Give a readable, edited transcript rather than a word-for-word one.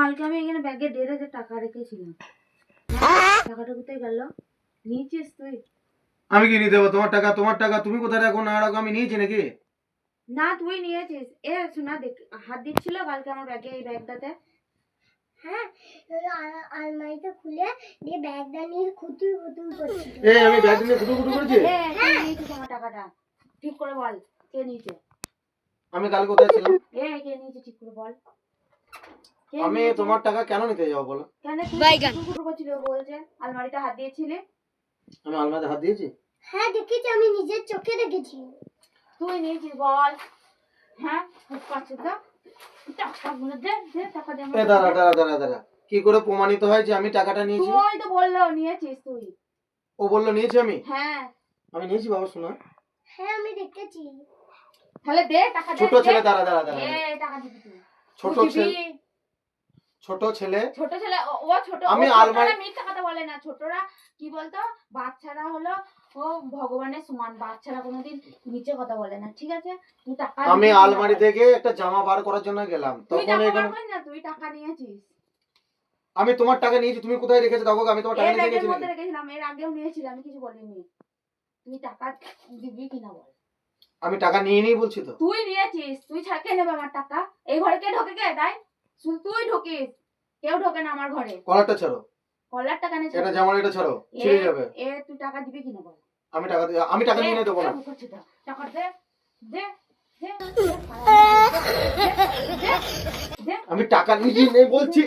কালকে আমি এখানে ব্যাগে 1,500 টাকা রেখেছিলাম, টাকাটা কোথায় গেল? নিয়েছিস তুই? আমি কি নিতে দেবো তোমার টাকা? তোমার টাকা তুমি কোথায় রাখো না রাখো আমি নিয়েছি নাকি? না তুই নিয়েছিস। এ শোনা, দেখ হাত দিচ্ছিল কালকে আমার ব্যাগে, এই ব্যাগটাতে। হ্যাঁ, আলমারিটা খুলে দিয়ে ব্যাগটা নিয়ে খুঁতুর খুঁতুর করছিল। এই আমি ব্যাগ নিয়ে কুটু কুটু করেছি? কে নিয়েছিস আমার টাকাটা? ঠিক করে বল, কে নিয়েছে? আমি কাল কোথায় ছিলাম? কে নিয়েছে ঠিক করে বল। আমি তোমার টাকা কেন নিতে যাবো বলো? কেন তুই কুটু করছিল বলছে? আলমারিতে হাত দিয়েছিলে। আমি আলমারিতে হাত দিয়েছি? হ্যাঁ দেখেছি, আমি নিজের চোখে দেখেছি। তুই নিয়েছিস বল। হ্যাঁ পাচ্ছে তো টাকাগুলো দে, টাকা দে এ দাঁড়া দাঁড়া দাঁড়া দাঁড়া, কি করে প্রমাণিত হয় যে আমি টাকাটা নিয়েছি? তুই তো বললো নিয়েছিস তুই। ও বললো নিয়েছি আমি? হ্যাঁ আমি নিয়েছি বাবা শোনা। হ্যাঁ আমি দেখেছি। তাহলে দে টাকা দে। ছোট ছেলে, দাঁড়া দাঁড়া দাঁড়া, টাকা দিবি তুই। ছোট তুই ছেলে, দিবি। ছোট ছেলে। ছোট ছেলে ও ছোট, আমি আলমারি মিথ্যা কথা বলে না। ছোটরা কি বলতো, বাচ্চারা হলো ও ভগবানের সমান, বাচ্চারা কোনোদিন নিচে কথা বলে না, ঠিক আছে? তুই টাকা আমি দিবি। আলমারি থেকে একটা জামা বার করার জন্য গেলাম, তুই তখন টাকা এখানে বার করিস না, তুই টাকা নিয়েছিস। আমি তোমার টাকা নিয়েছি, তুমি কোথায় রেখেছো দেখো, আমি তোমার টাকা এই নিয়ে ব্যাগের গেছি মধ্যে নাকি? রেখেছিলাম, এর আগেও নিয়েছিলাম, আমি কিছু বলিনি। তুই টাকা দিবি কিনা বল। আমি টাকা নিয়ে নিই বলছি তো। তুই নিয়েছিস, তুই ছাড় কে নেবে আমার টাকা? এই ঘরে কে ঢোকে কে তাই? শুধু তুই ঢুকিস, কেউ ঢোকে না আমার ঘরে। কলারটা ছাড়ো, কলার টাকা নিয়ে এটা জামার এটা ছাড়ো, ছিঁড়ে যাবে। তুই টাকা দিবি কিনা বল। আমি টাকা নিয়ে দেবো না। টাকা দে দে দে, আমি টাকা নিয়ে নেই বলছি।